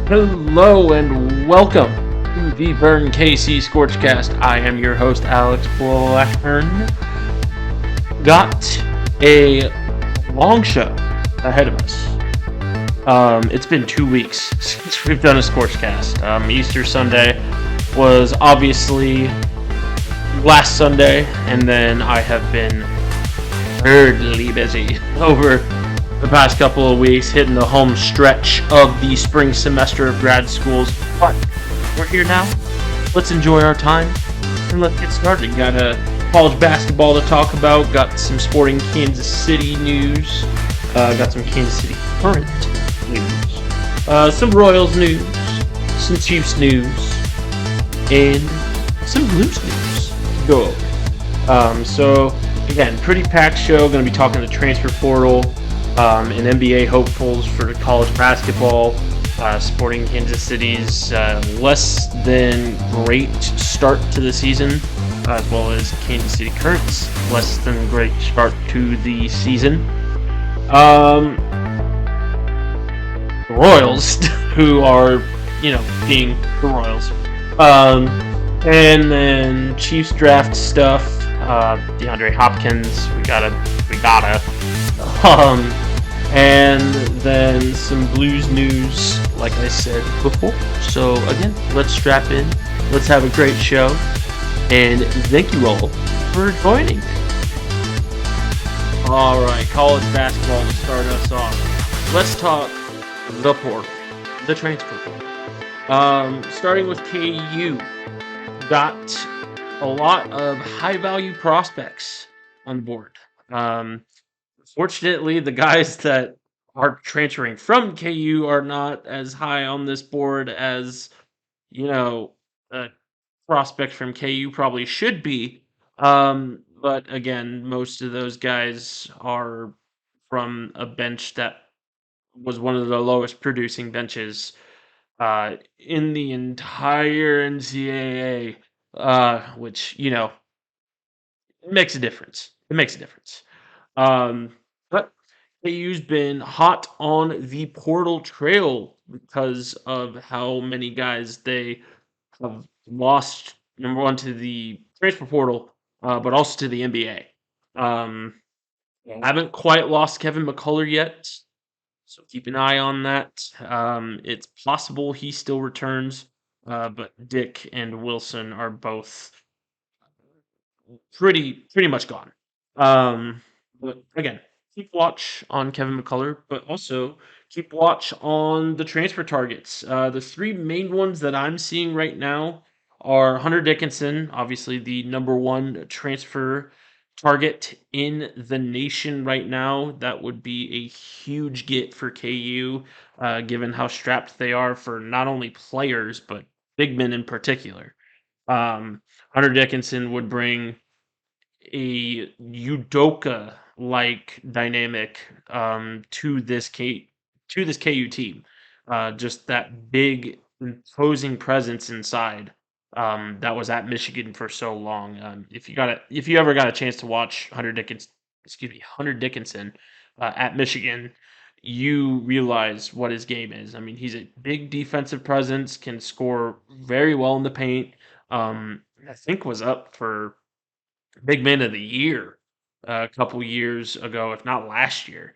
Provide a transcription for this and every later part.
Hello and welcome to the Burn KC Scorchcast. I am your host, Alex Blackburn. Got a long show ahead of us. It's been 2 weeks since we've done a Scorchcast. Easter Sunday was obviously last Sunday, and then I have been hurriedly busy over the past couple of weeks, hitting the home stretch of the spring semester of grad schools. But we're here now. Let's enjoy our time and let's get started. Got a college basketball to talk about. Got some sporting Kansas City news. Got some Kansas City current news. Some Royals news. Some Chiefs news. And some Blues news to go over. So again, pretty packed show. Going to be talking the transfer portal. And NBA hopefuls for college basketball, sporting Kansas City's less than great start to the season, as well as Kansas City Current's less than great start to the season. The Royals, who are, being the Royals. And then Chiefs draft stuff, DeAndre Hopkins, we gotta. And then some Blues news, like I said before. So again, let's strap in. Let's have a great show. And thank you all for joining. All right, college basketball to start us off. Let's talk the portal, the transfer portal. Starting with KU, got a lot of high-value prospects on board. Fortunately, the guys that are transferring from KU are not as high on this board as, a prospect from KU probably should be. But again, most of those guys are from a bench that was one of the lowest producing benches in the entire NCAA, which, it makes a difference. It makes a difference. But KU's been hot on the portal trail because of how many guys they have lost, number one, to the transfer portal, but also to the NBA. Haven't quite lost Kevin McCullough yet, so keep an eye on that. It's possible he still returns, but Dick and Wilson are both pretty much gone. But again, keep watch on Kevin McCullough, but also keep watch on the transfer targets. The three main ones that I'm seeing right now are Hunter Dickinson, obviously the number one transfer target in the nation right now. That would be a huge get for KU, given how strapped they are for not only players, but big men in particular. Hunter Dickinson would bring a Udoka like dynamic to this KU team. Just that big imposing presence inside that was at Michigan for so long. If you ever got a chance to watch Hunter Dickinson at Michigan, you realize what his game is. I mean, he's a big defensive presence, can score very well in the paint. I think was up for Big Man of the Year a couple years ago, if not last year.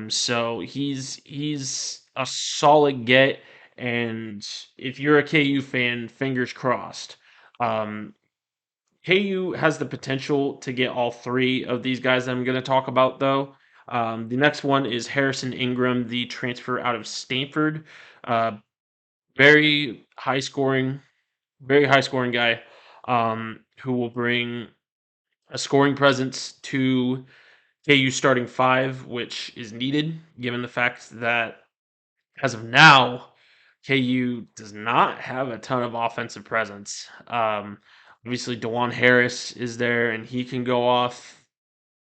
So he's a solid get, and if you're a KU fan, fingers crossed. Um, KU has the potential to get all three of these guys that I'm going to talk about, though. The next one is Harrison Ingram, the transfer out of Stanford. Uh, very high scoring, very high scoring guy who will bring a scoring presence to KU starting five, which is needed given the fact that as of now, KU does not have a ton of offensive presence. Obviously, DeJuan Harris is there, and he can go off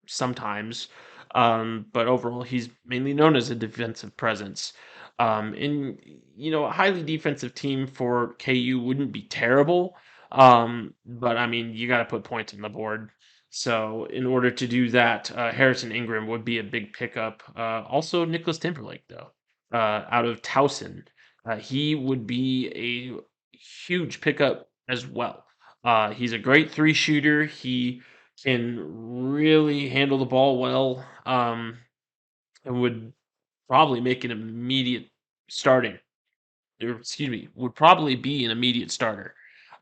sometimes. But overall, he's mainly known as a defensive presence. A highly defensive team for KU wouldn't be terrible. But I mean, you got to put points on the board. So in order to do that, Harrison Ingram would be a big pickup. Also, Nicholas Timberlake, though, out of Towson. he would be a huge pickup as well. He's a great three shooter. He can really handle the ball well, and would probably make an immediate starting, or excuse me, would probably be an immediate starter,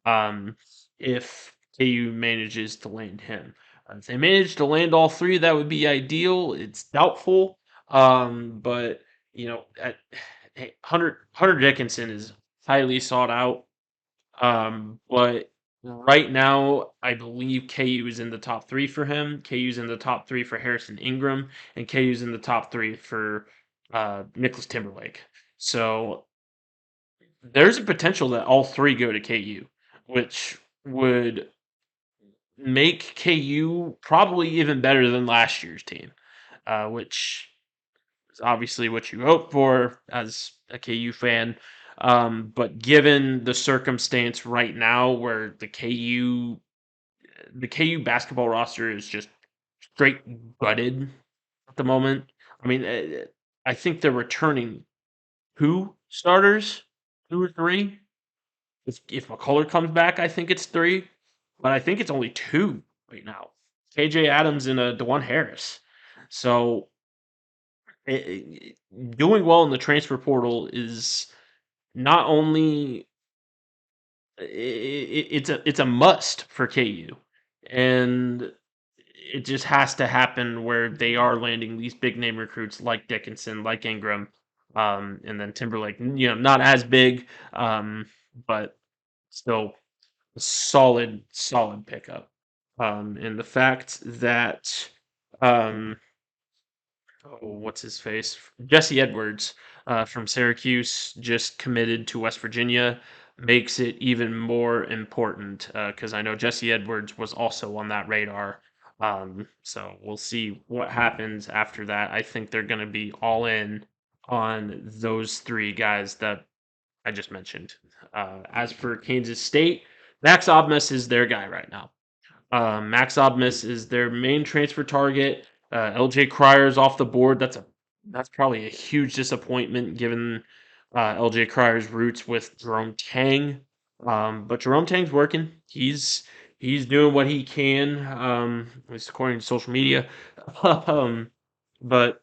um, if KU manages to land him. If they manage to land all three, that would be ideal. It's doubtful, but hey, Hunter Dickinson is highly sought out. But right now, I believe KU is in the top three for him. KU's in the top three for Harrison Ingram, and KU's in the top three for Nicholas Timberlake. So there's a potential that all three go to KU, which would make KU probably even better than last year's team, which is obviously what you hope for as a KU fan. But given the circumstance right now, where the KU basketball roster is just straight gutted at the moment. I mean, I think they're returning two starters, two or three. If McCullough comes back, I think it's three, but I think it's only two right now. KJ Adams and DeJuan Harris. So doing well in the transfer portal is not only it's a must for KU, and it just has to happen where they are landing these big name recruits like Dickinson, like Ingram, and then Timberlake. Not as big, but still a solid pickup. And the fact that um, what's his face? Jesse Edwards from Syracuse just committed to West Virginia makes it even more important because I know Jesse Edwards was also on that radar. So we'll see what happens after that. I think they're going to be all in on those three guys that I just mentioned. As for Kansas State, Max Obmas is their guy right now. Max Obmas is their main transfer target. LJ Cryer's off the board. That's probably a huge disappointment given LJ Cryer's roots with Jerome Tang. But Jerome Tang's working. He's doing what he can, at least according to social media. um, but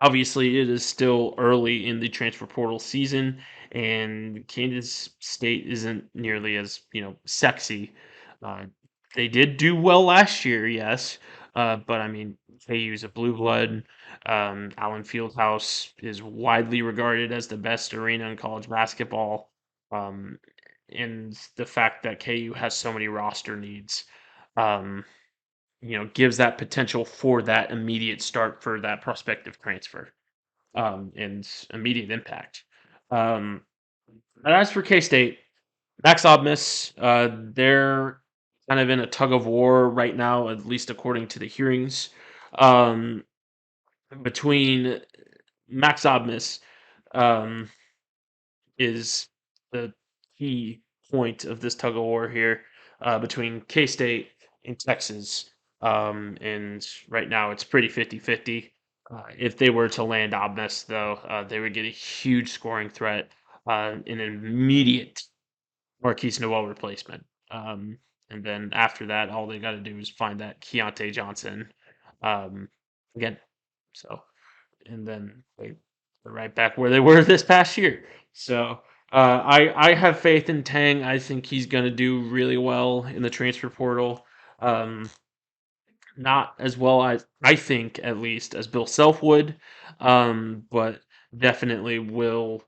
obviously, it is still early in the transfer portal season, and Kansas State isn't nearly as sexy. Uh, they did do well last year, yes, but I mean, they use a blue blood. Allen Fieldhouse is widely regarded as the best arena in college basketball, um, and the fact that KU has so many roster needs. Um, gives that potential for that immediate start for that prospective transfer, and immediate impact. Um, and as for K State, Max Obmas, they're kind of in a tug of war right now, at least according to the hearings, um, between Max Obmas, um, is the key point of this tug of war here, between K State and Texas. And right now it's pretty 50-50. If they were to land Obnus, though, they would get a huge scoring threat, an immediate Marquise Noel replacement. And then after that, all they got to do is find that Keontae Johnson um, again. So and then they're right back where they were this past year. So I have faith in Tang. I think he's going to do really well in the transfer portal. Um, Not as well as I think, at least, as Bill Self would, but definitely will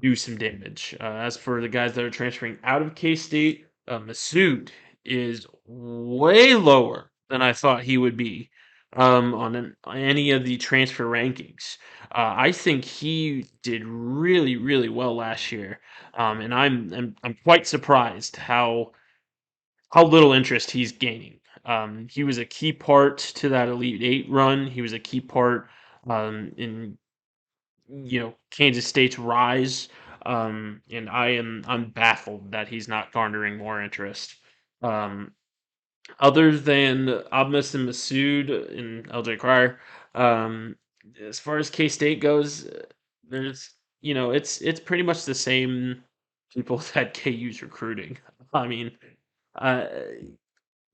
do some damage. As for the guys that are transferring out of K State, Masood is way lower than I thought he would be, on any of the transfer rankings. I think he did really, really well last year, and I'm quite surprised how little interest he's gaining. He was a key part to that Elite Eight run. He was a key part in Kansas State's rise, and I'm baffled that he's not garnering more interest. Um, Other than Abmas and Masood and LJ Cryer, um, as far as K State goes, there's it's pretty much the same people that KU's recruiting. I mean, uh,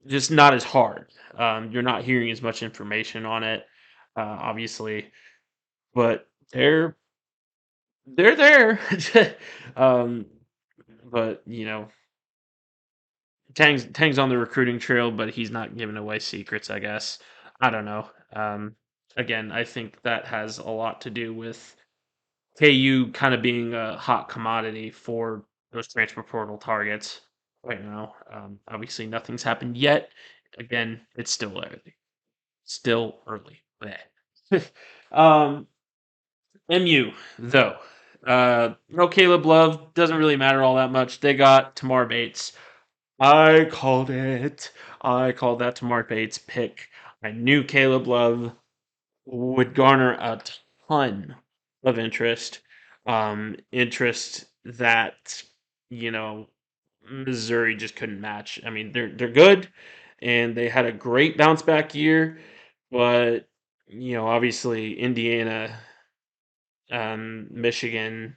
just not as hard. You're not hearing as much information on it, obviously, but they're there. um, but Tang's on the recruiting trail, but he's not giving away secrets, I guess. I don't know. Again, I think that has a lot to do with KU kind of being a hot commodity for those transfer portal targets right now. Obviously, nothing's happened yet. Again, it's still early. Still early. Bleh. um, MU though. No Caleb Love doesn't really matter all that much. They got Tamar Bates. I called it. I called that Tamar Bates pick. I knew Caleb Love would garner a ton of interest. Interest that you know Missouri just couldn't match. I mean, they're good, and they had a great bounce back year, but obviously Indiana, Michigan,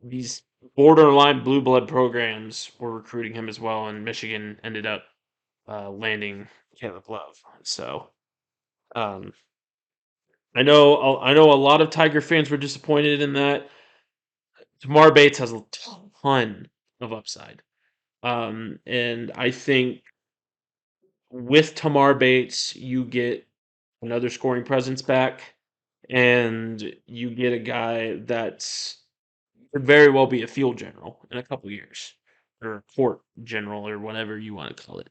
these borderline blue blood programs were recruiting him as well, and Michigan ended up landing Caleb Love. So um, I know a lot of Tiger fans were disappointed in that. Tamar Bates has a ton of upside, and I think with Tamar Bates you get another scoring presence back, and you get a guy that's could very well be a field general in a couple years, or a court general, or whatever you want to call it,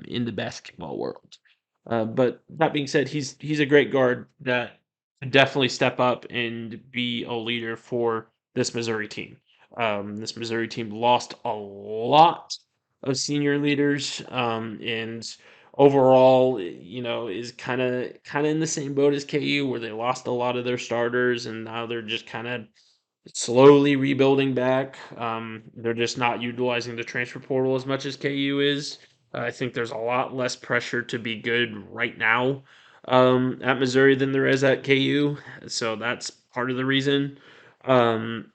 in the basketball world. But that being said, he's a great guard that could definitely step up and be a leader for this Missouri team. This Missouri team lost a lot of senior leaders, and overall, is kind of in the same boat as KU, where they lost a lot of their starters, and now they're just kind of slowly rebuilding back. They're just not utilizing the transfer portal as much as KU is. I think there's a lot less pressure to be good right now at Missouri than there is at KU. So that's part of the reason. Um,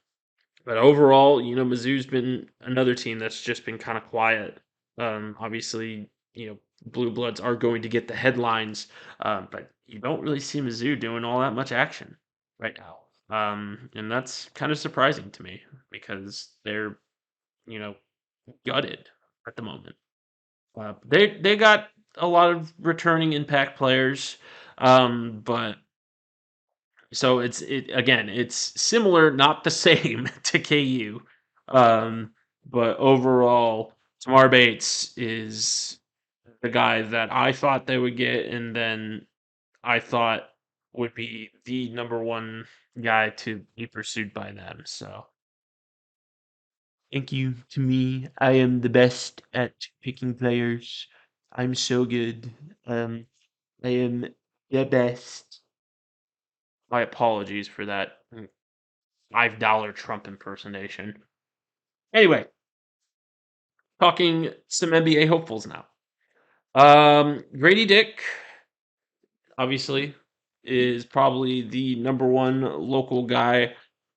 but overall, Mizzou's been another team that's just been kind of quiet. Obviously, Blue Bloods are going to get the headlines, but you don't really see Mizzou doing all that much action right now. And that's kind of surprising to me because they're, you know, gutted at the moment. They got a lot of returning impact players, but so it again, it's similar, not the same to KU. Um, but overall, Tamar Bates is the guy that I thought they would get, and then I thought would be the number one guy to be pursued by them. So thank you to me. I am the best at picking players. I'm so good. I am the best. My apologies for that $5 Trump impersonation. Anyway, talking some NBA hopefuls now. Grady Dick, obviously, is probably the number one local guy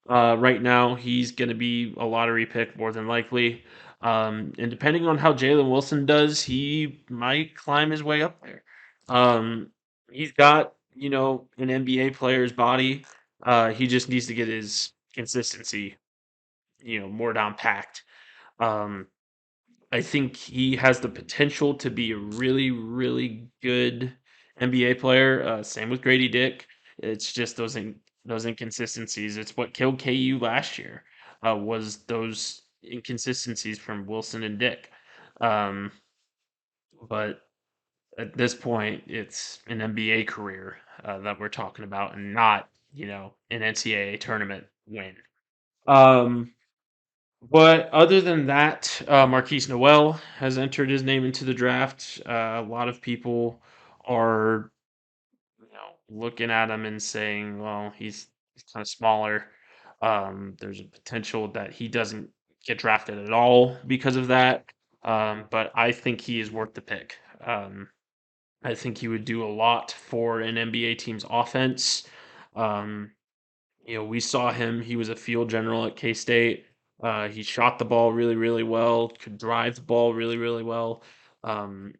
right now. He's going to be a lottery pick more than likely. And depending on how Jalen Wilson does, he might climb his way up there. He's got, an NBA player's body. He just needs to get his consistency, more down packed. Um, I think he has the potential to be a really, really good NBA player. Same with Grady Dick. It's just those inconsistencies. It's what killed KU last year. Was those inconsistencies from Wilson and Dick. Um, but at this point, it's an NBA career that we're talking about, and not an NCAA tournament win. Um, But other than that, Marquise Noel has entered his name into the draft. A lot of people are, looking at him and saying, "Well, he's kind of smaller. There's a potential that he doesn't get drafted at all because of that." But I think he is worth the pick. I think he would do a lot for an NBA team's offense. Um, We saw him. He was a field general at K State. He shot the ball really, really well. Could drive the ball really, really well. Um,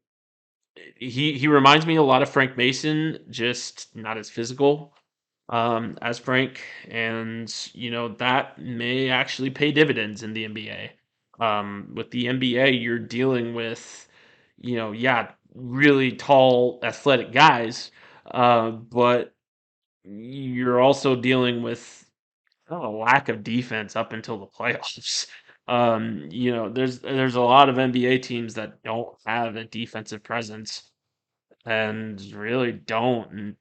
he reminds me a lot of Frank Mason, just not as physical as Frank, and that may actually pay dividends in the NBA. With the NBA, you're dealing with, yeah, really tall, athletic guys, but you're also dealing with a lack of defense up until the playoffs. There's a lot of NBA teams that don't have a defensive presence and really don't, and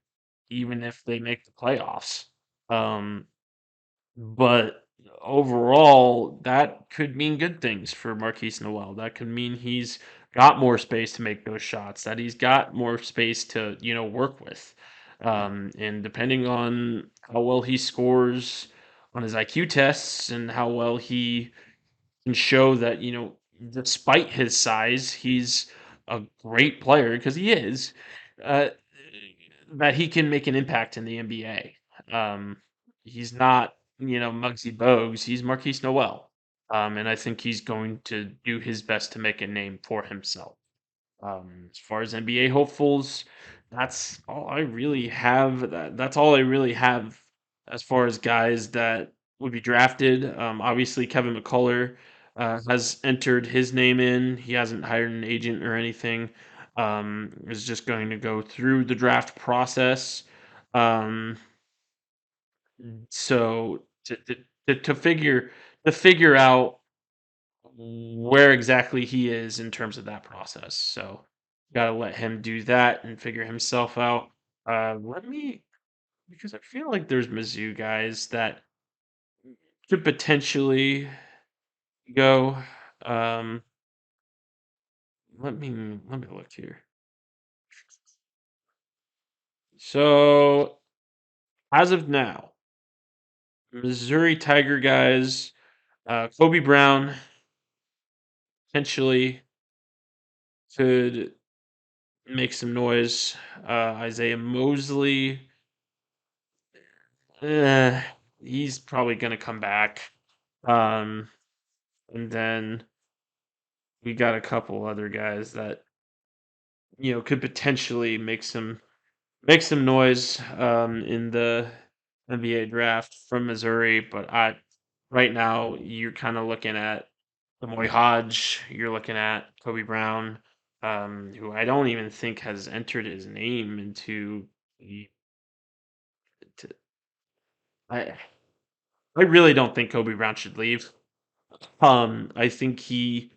even if they make the playoffs. Um, but overall, that could mean good things for Marquise Noel. That could mean he's got more space to make those shots, that he's got more space to, work with. And depending on how well he scores on his IQ tests and how well he can show that, despite his size, he's a great player because he is, uh, that he can make an impact in the NBA. He's not, Muggsy Bogues. He's Marquise Noel. And I think he's going to do his best to make a name for himself. As far as NBA hopefuls, that's all I really have. That's all I really have as far as guys that would be drafted. Obviously, Kevin McCullough has entered his name in. He hasn't hired an agent or anything. Is just going to go through the draft process. Um, so to figure out where exactly he is in terms of that process. So gotta let him do that and figure himself out. Let me because I feel like there's Mizzou guys that could potentially go. Um, let me look here. So as of now, Missouri Tiger guys, Kobe Brown potentially could make some noise. Isaiah Mosley, eh, he's probably gonna come back. Um, and then we got a couple other guys that could potentially make some noise in the NBA draft from Missouri. But right now you're kind of looking at Amoy Hodge. You're looking at Kobe Brown, who I don't even think has entered his name into the. To, I I really don't think Kobe Brown should leave. I think he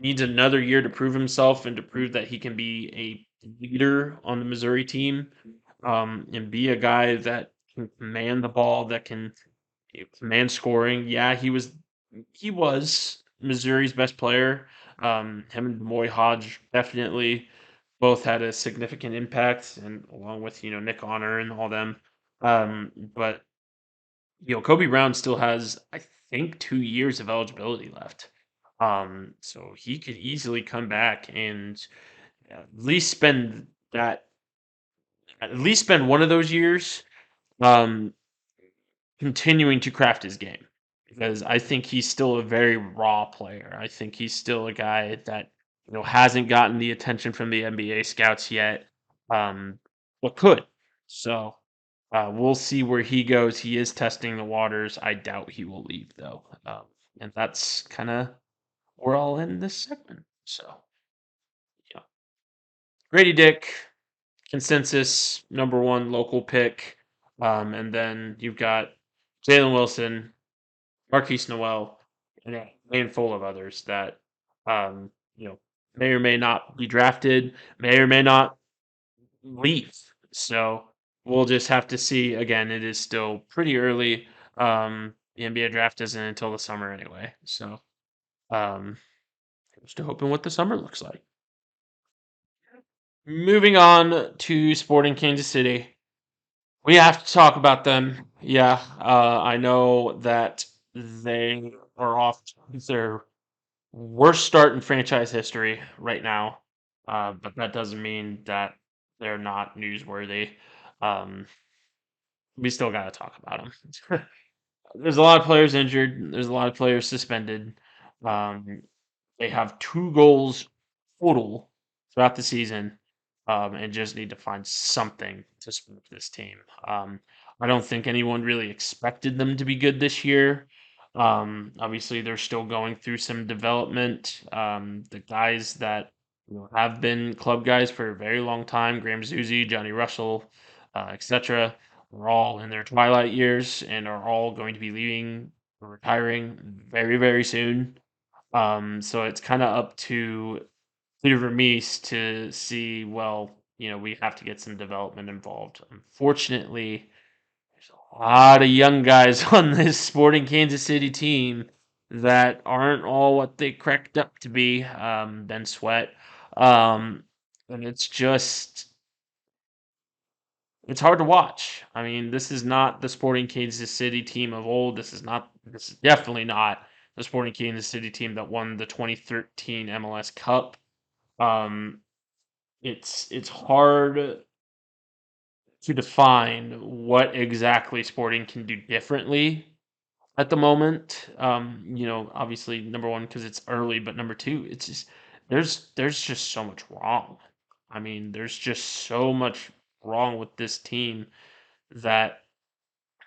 needs another year to prove himself and to prove that he can be a leader on the Missouri team, and be a guy that can command the ball, that can command scoring. Yeah, he was Missouri's best player. Him and Moy Hodge definitely both had a significant impact, and along with Nick Honor and all them. But Kobe Brown still has, I think, 2 years of eligibility left. So he could easily come back and at least spend that, at least spend one of those years, um, continuing to craft his game. Because I think he's still a very raw player. I think he's still a guy that hasn't gotten the attention from the NBA scouts yet, but could. So we'll see where he goes. He is testing the waters. I doubt he will leave though, and that's kind of where I'll end this segment. So yeah, Grady Dick, consensus number one local pick, and then you've got Jalen Wilson, Marquise Noel, and a handful of others that um, you know may or may not be drafted, may or may not leave. So we'll just have to see. Again, it is still pretty early. The NBA draft isn't until the summer anyway. So um, just hoping what the summer looks like. Moving on to Sporting Kansas City. We have to talk about them. Yeah, I know that they are off to their worst start in franchise history right now, but that doesn't mean that they're not newsworthy. Um, we still got to talk about him. There's a lot of players injured. There's a lot of players suspended. Um, they have 2 goals total throughout the season, and just need to find something to spoof this team. I don't think anyone really expected them to be good this year. Obviously, they're still going through some development. The guys that have been club guys for a very long time, Graham Zusi, Johnny Russell, etc., are all in their twilight years and are all going to be leaving or retiring very, very soon. So it's kind of up to Peter Vermees to see, well, we have to get some development involved. Unfortunately, there's a lot of young guys on this Sporting Kansas City team that aren't all what they cracked up to be. Ben Sweat. Um, and it's hard to watch. I mean, this is not the Sporting Kansas City team of old. This is definitely not the Sporting Kansas City team that won the 2013 MLS Cup. Um, it's hard to define what exactly Sporting can do differently at the moment. Obviously number one because it's early, but number two, it's just there's just so much wrong. I mean, there's just so much wrong with this team that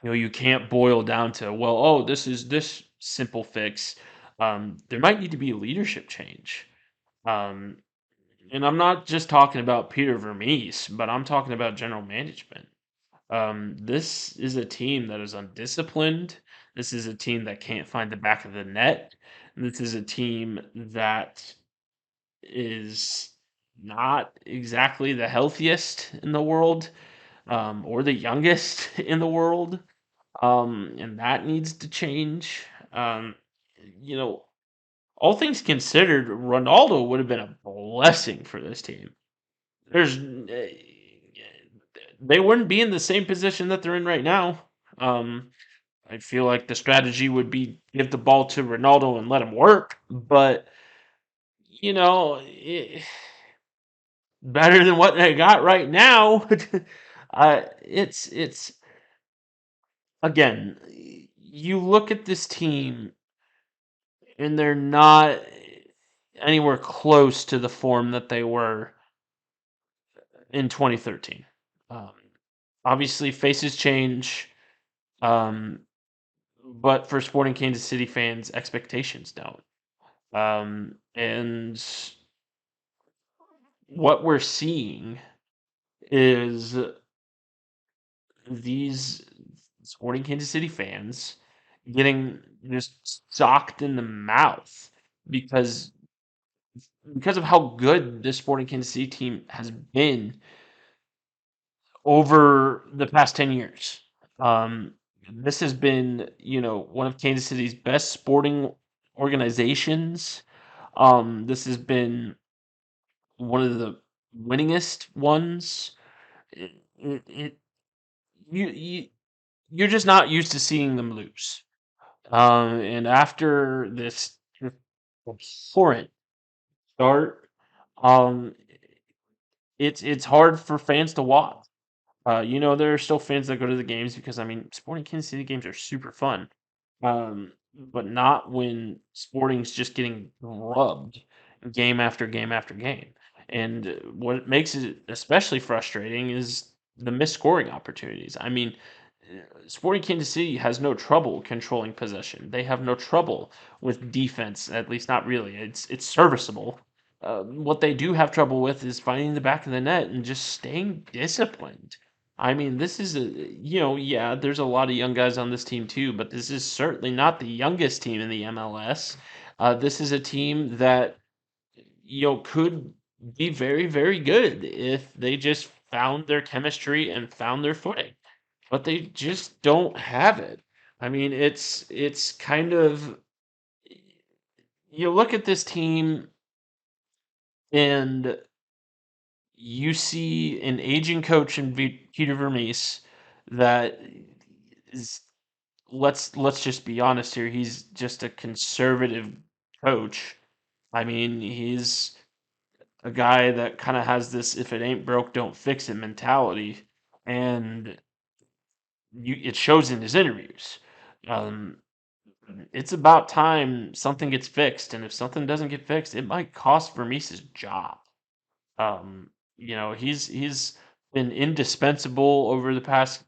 you can't boil down to, well, oh, this is this simple fix. There might need to be a leadership change. Um, and I'm not just talking about Peter Vermees, but I'm talking about general management. This is a team that is undisciplined. This is a team that can't find the back of the net. This is a team that is not exactly the healthiest in the world, or the youngest in the world. And that needs to change. You know, all things considered, Ronaldo would have been a blessing for this team. They wouldn't be in the same position that they're in right now. Um, I feel like the strategy would be give the ball to Ronaldo and let him work, but better than what they got right now. It's again, you look at this team and they're not anywhere close to the form that they were in 2013. Um, Obviously, faces change, um, but for Sporting Kansas City fans, expectations don't. And what we're seeing is these Sporting Kansas City fans getting just socked in the mouth because because of how good this Sporting Kansas City team has been over the past 10 years. Um, this has been, one of Kansas City's best sporting organizations. This has been one of the winningest ones. It you you're just not used to seeing them lose. And after this abhorrent start, um, it's hard for fans to watch. There are still fans that go to the games because I mean, Sporting Kansas City games are super fun, but not when Sporting's just getting rubbed game after game after game. And what makes it especially frustrating is the missed scoring opportunities. I mean, Sporting Kansas City has no trouble controlling possession. They have no trouble with defense, at least not really. It's serviceable. What they do have trouble with is finding the back of the net and just staying disciplined. I mean, this is yeah, there's a lot of young guys on this team too, but this is certainly not the youngest team in the MLS. This is a team that, could be very, very good if they just found their chemistry and found their footing, but they just don't have it. I mean, it's kind of you look at this team and you see an aging coach in Peter Vermees that is let's just be honest here. He's just a conservative coach. I mean, he's a guy that kind of has this "if it ain't broke, don't fix it" mentality, and it shows in his interviews. Um, it's about time something gets fixed, and if something doesn't get fixed, it might cost Vermees's job. He's been indispensable over the past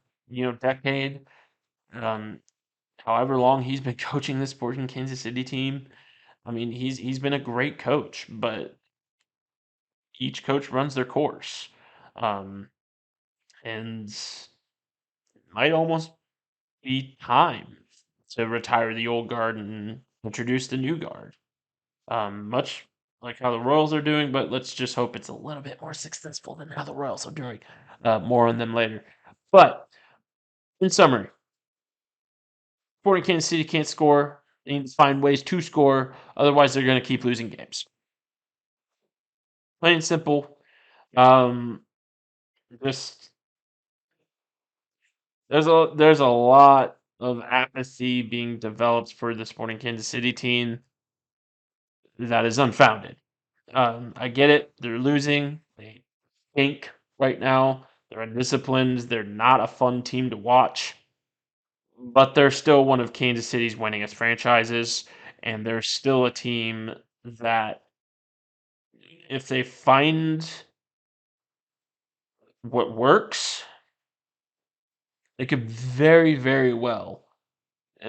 decade. Um, However long he's been coaching this Sporting Kansas City team, I mean, he's been a great coach, but each coach runs their course, um, and it might almost be time to retire the old guard and introduce the new guard. Much like how the Royals are doing, but let's just hope it's a little bit more successful than how the Royals are doing. More on them later. But in summary, Sporting Kansas City can't score. They need to find ways to score. Otherwise, they're going to keep losing games. Plain and simple. Um, just there's a lot of apathy being developed for the Sporting Kansas City team that is unfounded. I get it. They're losing. They stink right now. They're undisciplined. They're not a fun team to watch. But they're still one of Kansas City's winningest franchises, and they're still a team that, if they find what works, they could very, very well,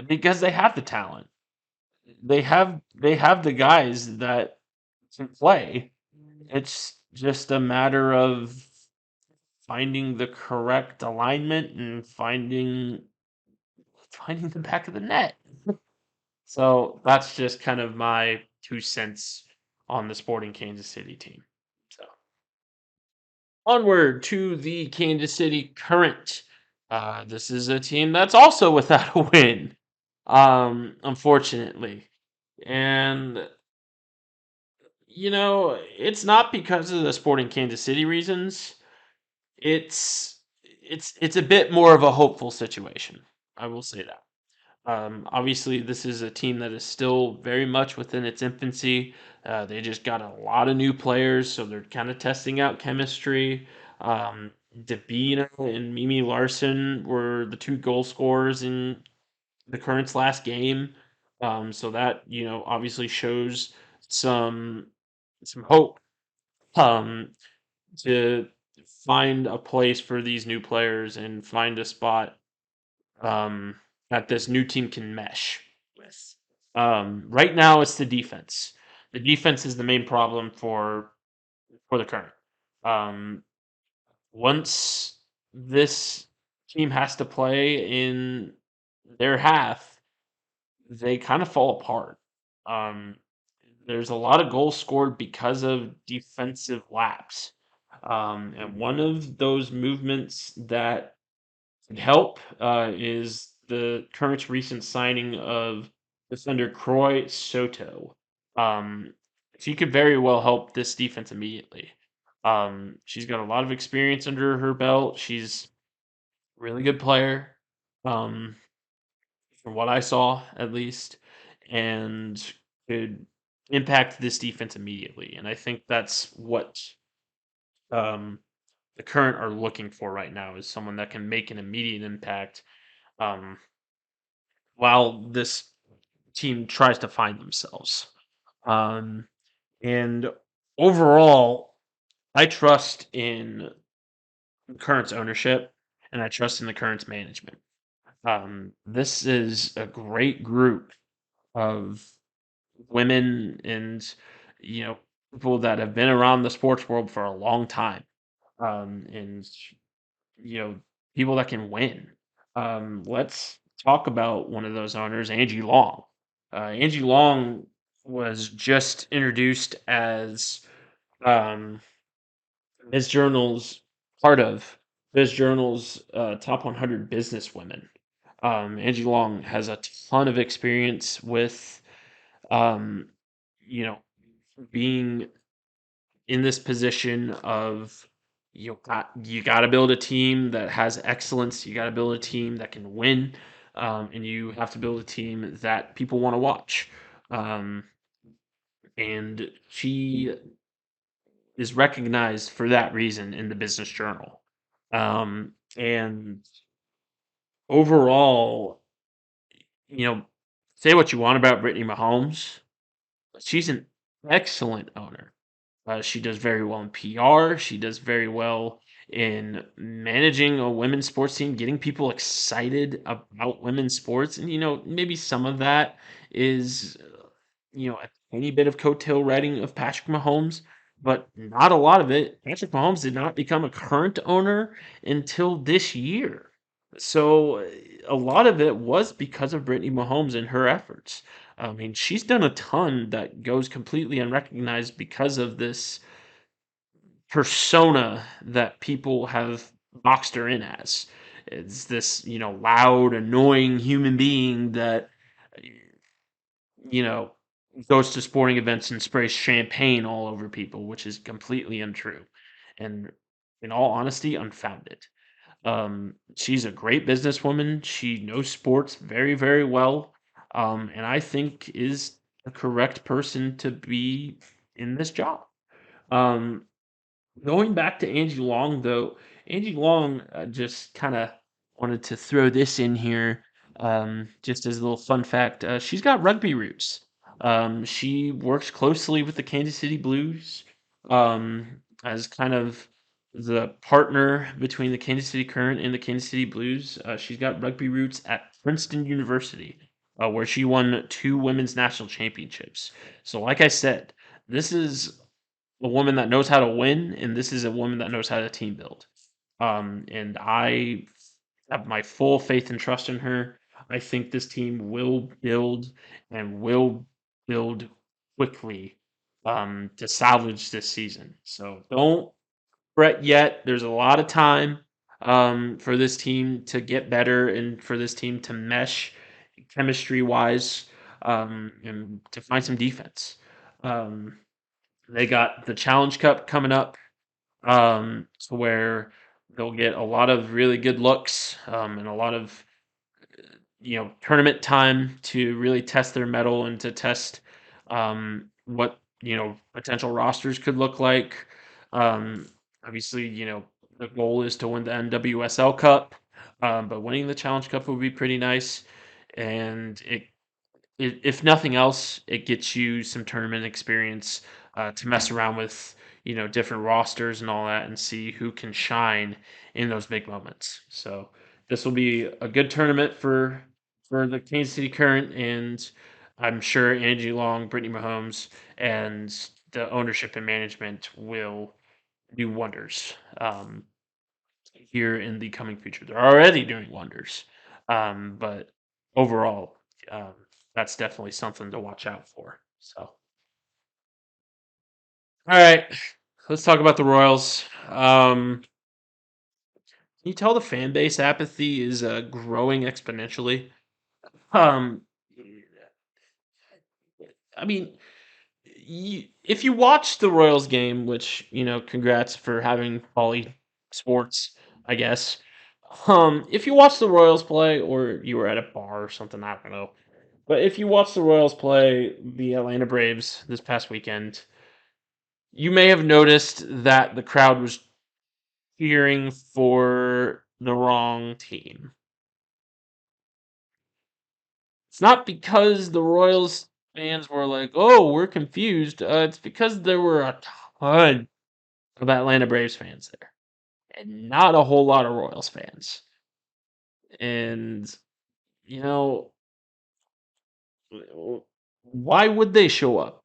because they have the talent. They have the guys that can play. It's just a matter of finding the correct alignment and finding the back of the net. So that's just kind of my 2 cents on the Sporting Kansas City team. So onward to the Kansas City Current. This is a team that's also without a win, unfortunately. And it's not because of the Sporting Kansas City reasons. It's a bit more of a hopeful situation. I will say that. Obviously, this is a team that is still very much within its infancy. They just got a lot of new players, so they're kind of testing out chemistry. Um, Dabina and Mimi Larson were the two goal scorers in the Current's last game. So that obviously shows some some hope, um, to find a place for these new players and find a spot, um, that this new team can mesh with. Right now, it's the defense. The defense is the main problem for the Current. Um, Once this team has to play in their half, they kind of fall apart. Um, there's a lot of goals scored because of defensive lapse. And one of those movements that can help is the Current's recent signing of defender Croy Soto. Um, she could very well help this defense immediately. She's got a lot of experience under her belt. She's a really good player, um, from what I saw at least, and could impact this defense immediately. And I think that's what, um, the Current are looking for right now, is someone that can make an immediate impact, um, while this team tries to find themselves. Um, and overall, I trust in Current's ownership, and I trust in the Current's management. This is a great group of women and people that have been around the sports world for a long time, and you know people that can win. Let's talk about one of those owners, Angie Long. Angie Long was just introduced as, um, Ms. Journal's part of Ms. Journal's top 100 businesswomen. Angie Long has a ton of experience with, um, you know, being in this position of, you got to build a team that has excellence. You got to build a team that can win, and you have to build a team that people want to watch. Um, and she is recognized for that reason in the Business Journal. And overall, you know, say what you want about Brittany Mahomes, but she's an excellent owner. She does very well in PR. She does very well in managing a women's sports team, getting people excited about women's sports. And, maybe some of that is, a tiny bit of coattail riding of Patrick Mahomes, but not a lot of it. Patrick Mahomes did not become a current owner until this year. So a lot of it was because of Brittany Mahomes and her efforts. I mean, she's done a ton that goes completely unrecognized because of this persona that people have boxed her in as. It's this, loud, annoying human being that, you know, goes to sporting events and sprays champagne all over people, which is completely untrue. And in all honesty, unfounded. She's a great businesswoman. She knows sports very, very well. And I think is the correct person to be in this job. Um, Going back to Angie Long, though, Angie Long just kind of wanted to throw this in here, just as a little fun fact. She's got rugby roots. She works closely with the Kansas City Blues as kind of the partner between the Kansas City Current and the Kansas City Blues. She's got rugby roots at Princeton University, where she won two women's national championships. So, like I said, this is a woman that knows how to win, and this is a woman that knows how to team build. And I have my full faith and trust in her. I think this team will build and will build quickly to salvage this season. So don't fret yet. There's a lot of time for this team to get better and for this team to mesh chemistry wise and to find some defense. Um, they got the Challenge Cup coming up, to where they'll get a lot of really good looks and a lot of tournament time to really test their metal and to test what potential rosters could look like. Um, Obviously, the goal is to win the NWSL Cup, but winning the Challenge Cup would be pretty nice, and if nothing else, it gets you some tournament experience to mess around with, different rosters and all that, and see who can shine in those big moments. So this will be a good tournament for the Kansas City Current, and I'm sure Angie Long, Brittany Mahomes, and the ownership and management will do wonders here in the coming future. They're already doing wonders, but overall, um, that's definitely something to watch out for. So, all right, let's talk about the Royals. Can you tell the fan base apathy is growing exponentially? Um, I mean, if you watch the Royals game, which congrats for having Poly Sports, I guess. If you watch the Royals play, or you were at a bar or something, I don't know. But if you watch the Royals play the Atlanta Braves this past weekend, you may have noticed that the crowd was cheering for the wrong team. It's not because the Royals fans were like, "Oh, we're confused." It's because there were a ton of Atlanta Braves fans there, and not a whole lot of Royals fans. And you know, why would they show up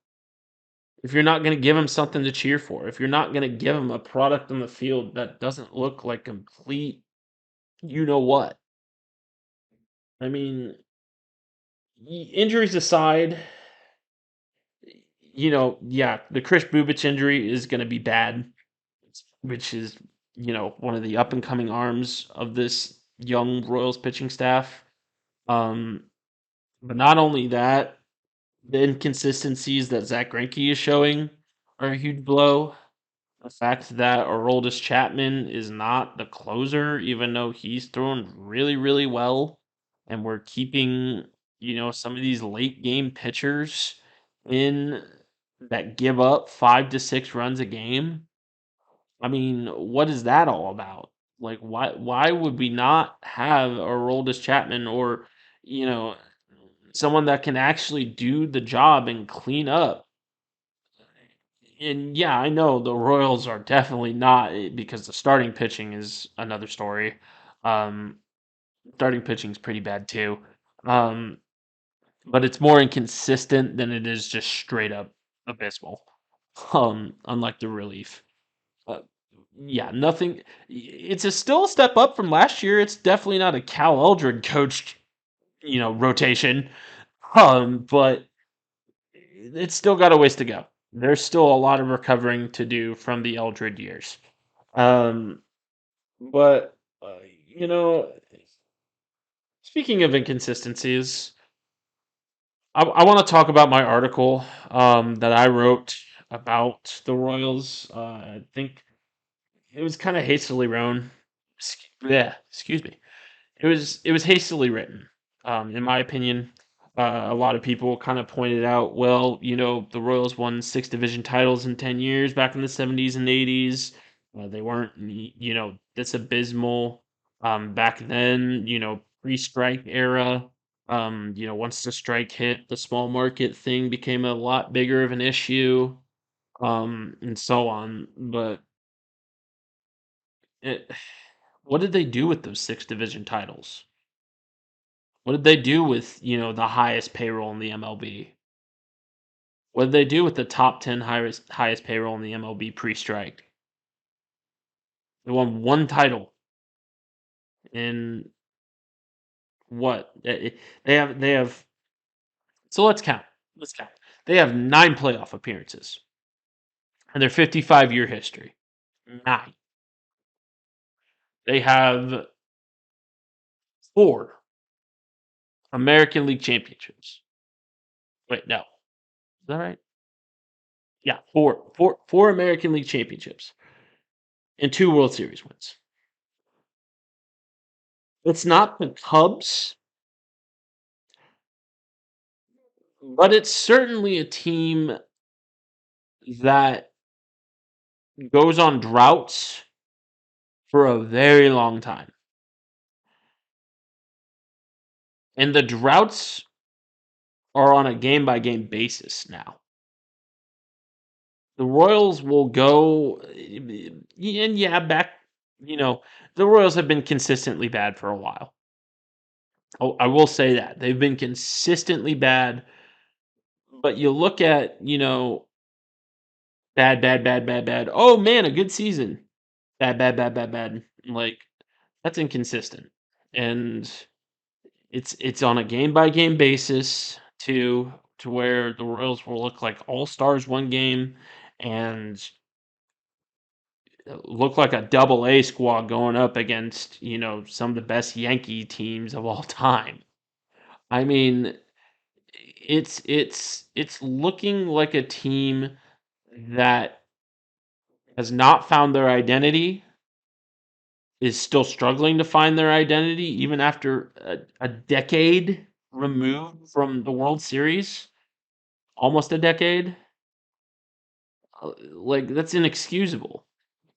if you're not going to give them something to cheer for? If you're not going to give them a product on the field that doesn't look like complete, what? I mean, injuries aside, yeah, the Chris Bubich injury is going to be bad, which is, one of the up and coming arms of this young Royals pitching staff. Um, but not only that, the inconsistencies that Zach Greinke is showing are a huge blow. The fact that Aroldis Chapman is not the closer, even though he's thrown really, really well, and we're keeping, some of these late game pitchers in that give up 5 to 6 runs a game. I mean, what is that all about? Like, why would we not have a Aroldis Chapman or, you know, someone that can actually do the job and clean up? And yeah, I know the Royals are definitely not because the starting pitching is another story. Um, Starting pitching is pretty bad too. Um, but it's more inconsistent than it is just straight up abysmal. Unlike the relief. Uh, yeah, nothing. It's a still a step up from last year. It's definitely not a Cal Eldred coached, rotation. But it's still got a ways to go. There's still a lot of recovering to do from the Eldred years. Um, but you know, speaking of inconsistencies, I want to talk about my article that I wrote about the Royals. I think it was kind of hastily written. Yeah, excuse me. It was hastily written, in my opinion. A lot of people kind of pointed out, well, the Royals won 6 division titles in 10 years back in the 70s and 80s. They weren't, this abysmal back then. Pre-strike era. Once the strike hit, the small market thing became a lot bigger of an issue, and so on. But it, what did they do with those 6 division titles? What did they do with, the highest payroll in the MLB? What did they do with the top 10 highest payroll in the MLB pre-strike? They won one title in what? They have so let's count. Let's count. They have 9 playoff appearances in their 55-year history. 9. They have 4 American League championships. Wait, no. Is that right? Yeah, four American League championships and 2 World Series wins. It's not the Cubs, but it's certainly a team that goes on droughts for a very long time. And the droughts are on a game by game basis now. The Royals will go, and yeah, you know, the Royals have been consistently bad for a while. Oh, I will say that. They've been consistently bad, but you look at, bad, bad, bad, bad, bad. Oh man, a good season. Bad, bad, bad, bad, bad. Like, that's inconsistent. And it's on a game by game basis to where the Royals will look like all stars one game and look like a double A squad going up against, some of the best Yankee teams of all time. I mean, it's looking like a team that has not found their identity, is still struggling to find their identity even after a decade removed from the World Series, almost a decade. Like, that's inexcusable.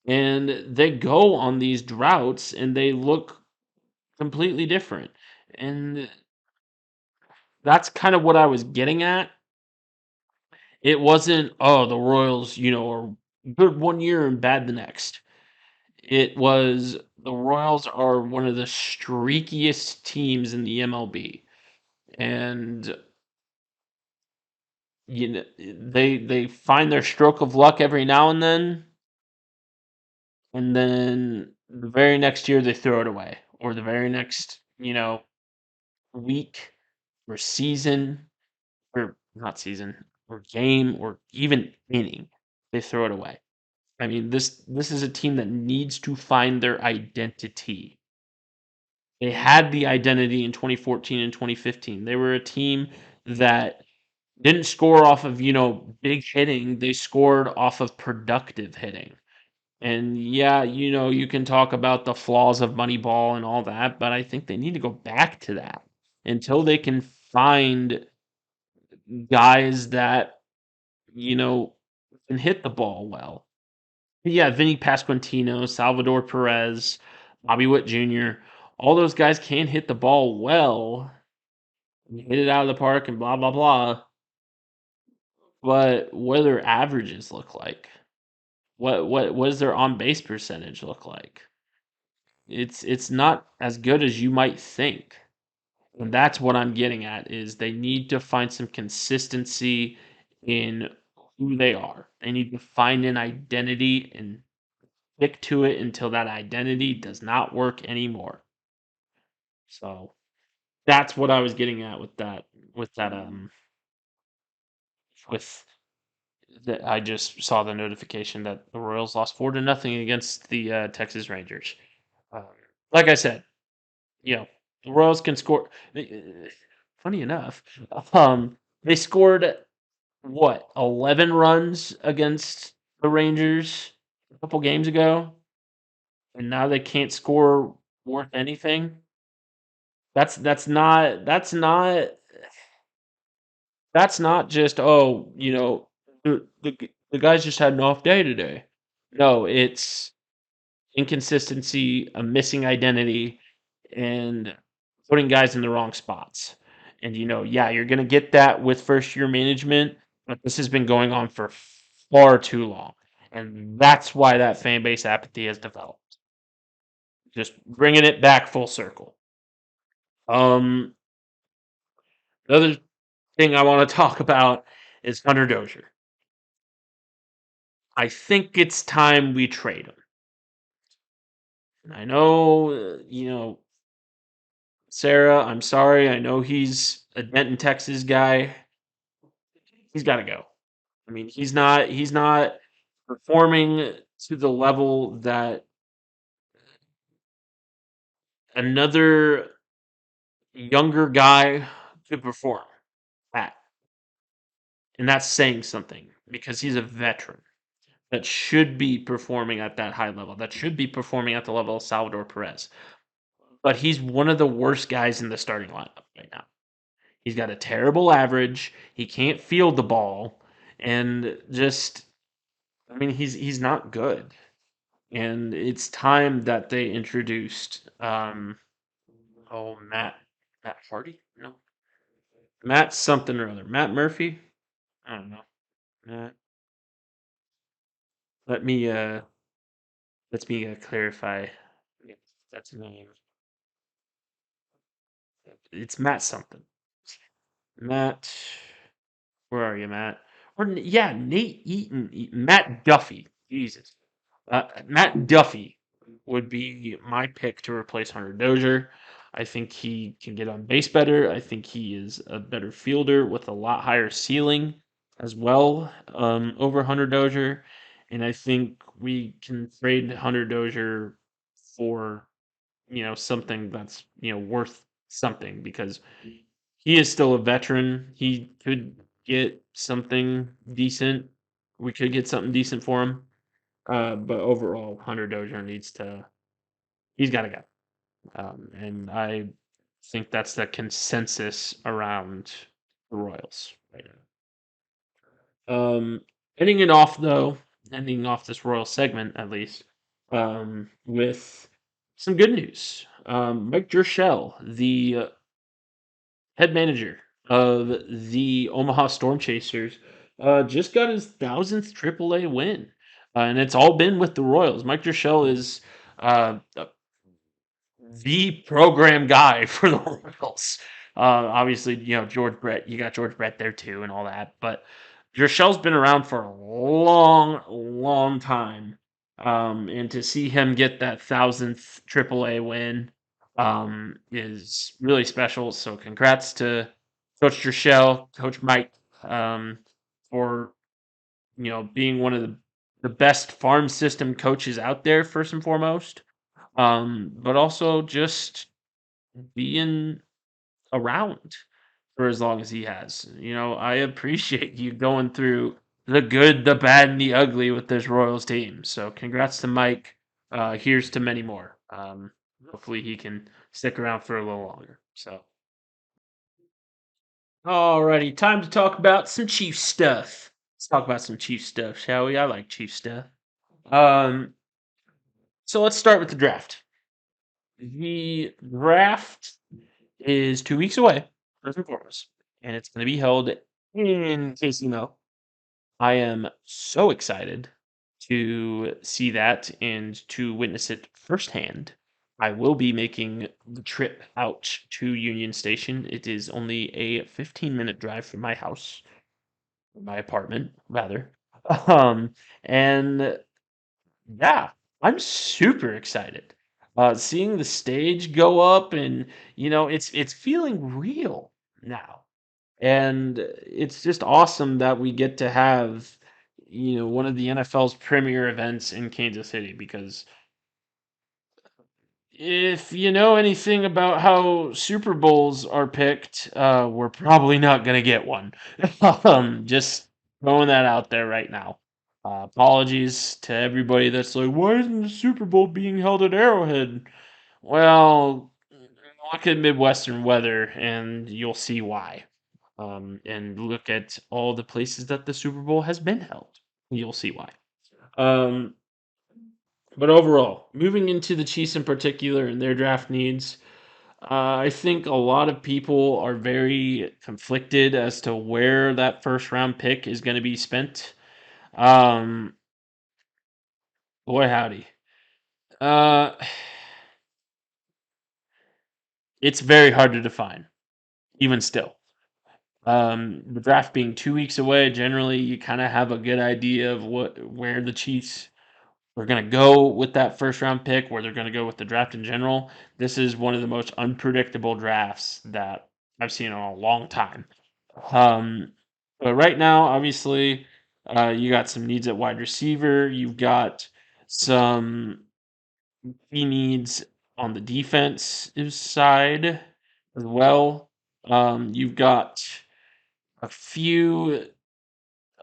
And they go on these droughts and they look completely different. And that's kind of what I was getting at. It wasn't, oh, the Royals, are good one year and bad the next. It was the Royals are one of the streakiest teams in the MLB. And they find their stroke of luck every now and then the very next year they throw it away, or the very next week or season, or not season, or game, or even inning, they throw it away. I mean, this is a team that needs to find their identity. They had the identity in 2014 and 2015. They were a team that didn't score off of, big hitting. They scored off of productive hitting. And yeah, you can talk about the flaws of Moneyball and all that, but I think they need to go back to that until they can find guys that, you know, can hit the ball well. Yeah, Vinny Pasquantino, Salvador Perez, Bobby Witt Jr. All those guys can hit the ball well, and hit it out of the park, and blah blah blah. But what do their averages look like? What does their on base percentage look like? It's not as good as you might think. And that's what I'm getting at is they need to find some consistency in who they are. They need to find an identity and stick to it until that identity does not work anymore. So that's what I was getting at with that with that I just saw the notification that the Royals lost 4-0 against the Texas Rangers. Um, like I said, you know, the Royals can score. Funny enough, they scored what 11 runs against the Rangers a couple games ago, and now they can't score worth anything. That's not just the guys just had an off day today. No, it's inconsistency, a missing identity, and putting guys in the wrong spots. And yeah, you're going to get that with first year management, but this has been going on for far too long. And that's why that fan base apathy has developed. Just bringing it back full circle. Um, the other thing I want to talk about is Hunter Dozier. I think it's time we trade him. I know, Sarah, I'm sorry. I know he's a Denton, Texas guy. He's got to go. I mean, he's not performing to the level that another younger guy could perform at. And that's saying something because he's a veteran that should be performing at that high level. That should be performing at the level of Salvador Perez. But he's one of the worst guys in the starting lineup right now. He's got a terrible average. He can't field the ball, and just I mean, he's not good. And it's time that they introduced Matt Hardy? No. Matt something or other. Matt Murphy? I don't know. Matt. Let me clarify. if That's a name. It's Matt something. Matt. Where are you, Matt? Yeah, Nate Eaton. Matt Duffy. Jesus. Matt Duffy would be my pick to replace Hunter Dozier. I think he can get on base better. I think he is a better fielder with a lot higher ceiling as well over Hunter Dozier. And I think we can trade Hunter Dozier for something that's worth something because he is still a veteran. He could get something decent. We could get something decent for him. But overall, Hunter Dozier he's got to go. And I think that's the consensus around the Royals right now. Ending off this Royal segment at least, with some good news. Mike Jershell, the head manager of the Omaha Storm Chasers, just got his 1,000th AAA win. And it's all been with the Royals. Mike Jershell is the program guy for the Royals. Obviously, George Brett, you got George Brett there too, and all that. But Jershell's been around for a long, long time, and to see him get that 1,000th AAA win is really special. So, congrats to Coach Jershell, Coach Mike, for being one of the best farm system coaches out there, first and foremost. But also just being around for as long as he has. I appreciate you going through the good, the bad, and the ugly with this Royals team. So congrats to Mike. Here's to many more. Hopefully he can stick around for a little longer. So, alrighty, time to talk about some Chief stuff. Let's talk about some Chief stuff, shall we? I like Chief stuff. Um, so let's start with the draft. The draft is 2 weeks away, first and foremost, and it's going to be held in Casino. I am so excited to see that and to witness it firsthand. I will be making the trip out to Union Station. It is only a 15-minute drive from my house, my apartment, rather. Um, and yeah, I'm super excited. Seeing the stage go up and it's feeling real now. And it's just awesome that we get to have, one of the NFL's premier events in Kansas City because if you know anything about how Super Bowls are picked, we're probably not going to get one. Just throwing that out there right now. Apologies to everybody that's like, why isn't the Super Bowl being held at Arrowhead? Well, look at Midwestern weather and you'll see why. And look at all the places that the Super Bowl has been held. You'll see why. Um, but overall, moving into the Chiefs in particular and their draft needs, I think a lot of people are very conflicted as to where that first round pick is going to be spent. Um, boy, howdy. Uh, it's very hard to define, even still. The draft being 2 weeks away, generally you kind of have a good idea of where the Chiefs are going to go with that first round pick, where they're going to go with the draft in general. This is one of the most unpredictable drafts that I've seen in a long time. Um, but right now, obviously, you got some needs at wide receiver. You've got some key needs on the defensive side as well. You've got a few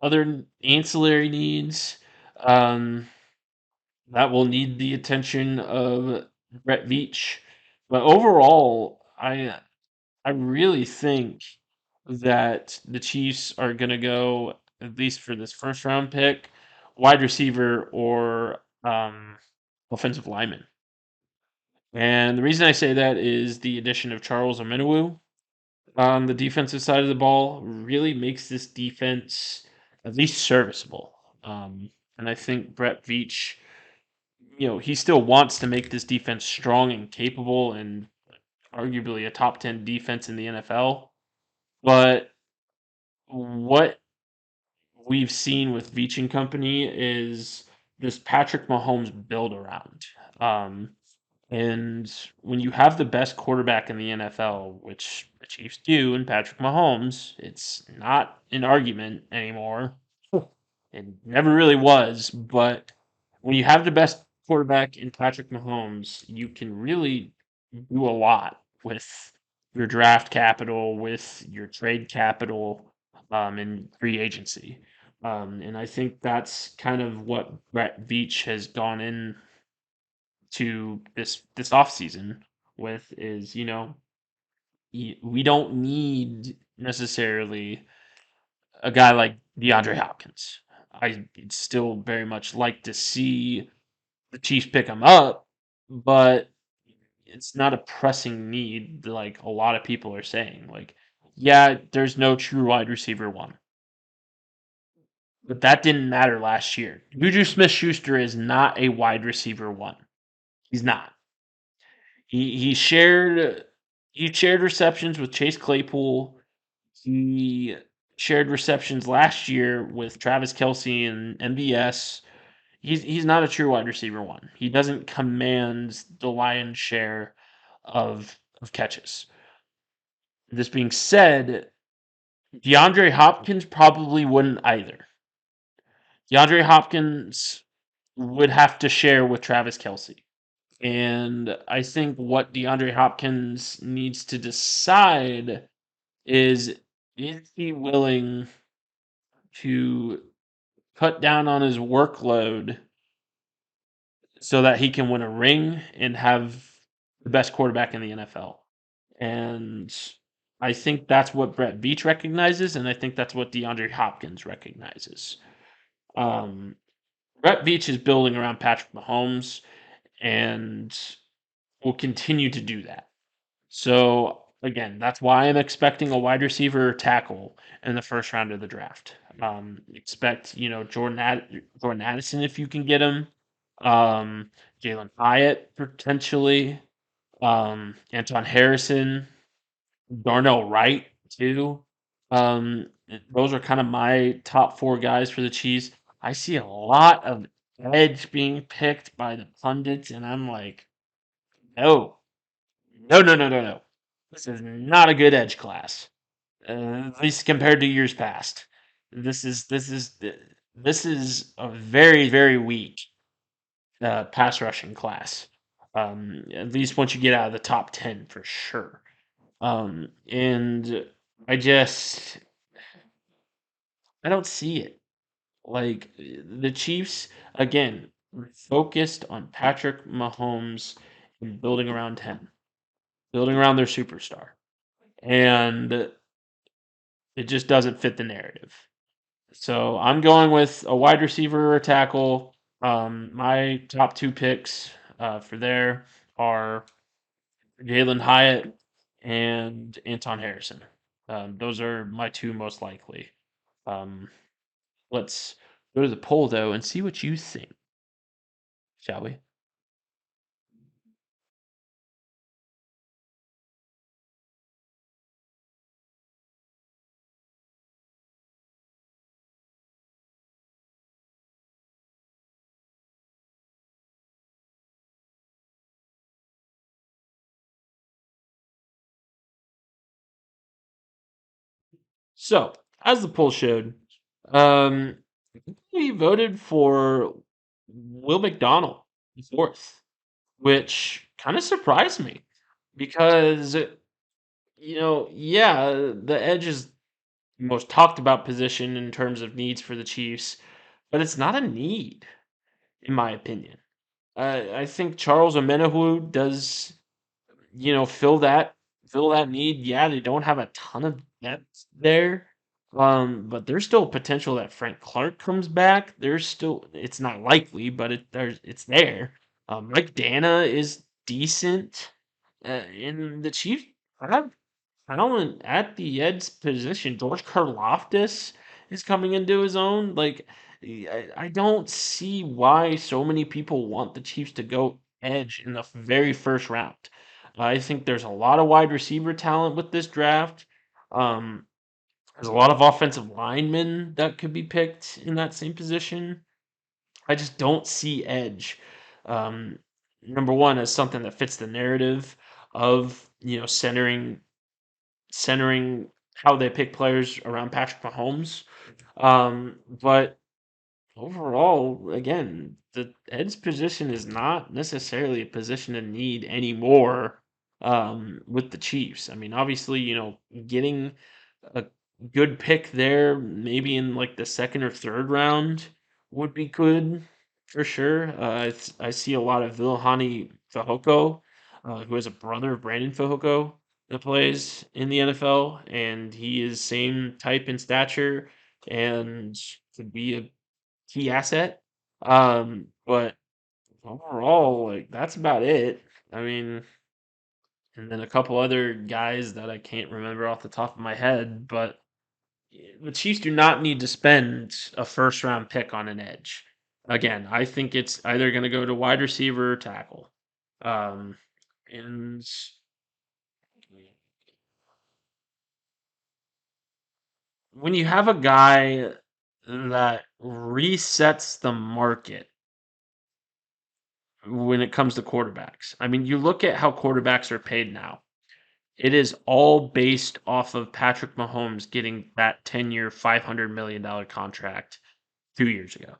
other ancillary needs. Um, that will need the attention of Brett Veach. But overall, I really think that the Chiefs are going to go, at least for this first round pick, wide receiver or offensive lineman. And the reason I say that is the addition of Charles Omeniwu on the defensive side of the ball really makes this defense at least serviceable. And I think Brett Veach, he still wants to make this defense strong and capable and arguably a top 10 defense in the NFL. But what we've seen with Veach and company is this Patrick Mahomes build around. Um, and when you have the best quarterback in the NFL, which the Chiefs do, and Patrick Mahomes, it's not an argument anymore. It never really was, but when you have the best quarterback in Patrick Mahomes, you can really do a lot with your draft capital, with your trade capital, and free agency. And I think that's kind of what Brett Veach has gone in to this offseason with is, we don't need necessarily a guy like DeAndre Hopkins. I still very much like to see the Chiefs pick him up, but it's not a pressing need like a lot of people are saying. Like, yeah, there's no true wide receiver one. But that didn't matter last year. Juju Smith Schuster is not a wide receiver one. He's not. He shared receptions with Chase Claypool. He shared receptions last year with Travis Kelsey and MVS. He's not a true wide receiver one. He doesn't command the lion's share of catches. This being said, DeAndre Hopkins probably wouldn't either. DeAndre Hopkins would have to share with Travis Kelsey. And I think what DeAndre Hopkins needs to decide is he willing to cut down on his workload so that he can win a ring and have the best quarterback in the NFL? And I think that's what Brett Veach recognizes, and I think that's what DeAndre Hopkins recognizes. Um, Brett Veach is building around Patrick Mahomes, and will continue to do that. So again, that's why I'm expecting a wide receiver or tackle in the first round of the draft. Expect Jordan Addison if you can get him, Jalen Hyatt potentially, Anton Harrison, Darnell Wright too. Those are kind of my top four guys for the Chiefs. I see a lot of edge being picked by the pundits, and I'm like, no, no, no, no, no, no. This is not a good edge class, at least compared to years past. This is a very very weak pass rushing class. At least once you get out of the top 10 for sure. And I just I don't see it. Like the Chiefs again focused on Patrick Mahomes and building around him, building around their superstar, and it just doesn't fit the narrative. So I'm going with a wide receiver or a tackle. My top two picks for there are Jalen Hyatt and Anton Harrison. Those are my two most likely. Um, let's go to the poll though and see what you think, shall we? So, as the poll showed, um, we voted for Will McDonald fourth, which kind of surprised me because yeah, the edge is the most talked about position in terms of needs for the Chiefs, but it's not a need, in my opinion. I think Charles Omenihu does, fill that need. Yeah, they don't have a ton of depth there, but there's still potential that Frank Clark comes back. There's still, it's not likely, but it's there. Mike Dana is decent, and the Chiefs have talent at the edge position. George Karlaftis is coming into his own. Like, I don't see why so many people want the Chiefs to go edge in the very first round. I think there's a lot of wide receiver talent with this draft. Um, there's a lot of offensive linemen that could be picked in that same position. I just don't see edge. Um, Number one as something that fits the narrative of centering how they pick players around Patrick Mahomes. But overall, again, the edge position is not necessarily a position of need anymore with the Chiefs. I mean, obviously, getting a good pick there, maybe in like the second or third round, would be good for sure. I see a lot of Vilhani Fehoko, who has a brother of Brandon Fehoko that plays in the NFL, and he is same type in stature and could be a key asset. But overall, like that's about it. I mean, and then a couple other guys that I can't remember off the top of my head, but the Chiefs do not need to spend a first round pick on an edge. Again, I think it's either going to go to wide receiver or tackle. Um, and when you have a guy that resets the market when it comes to quarterbacks, I mean, you look at how quarterbacks are paid now. It is all based off of Patrick Mahomes getting that 10-year, $500 million contract 2 years ago.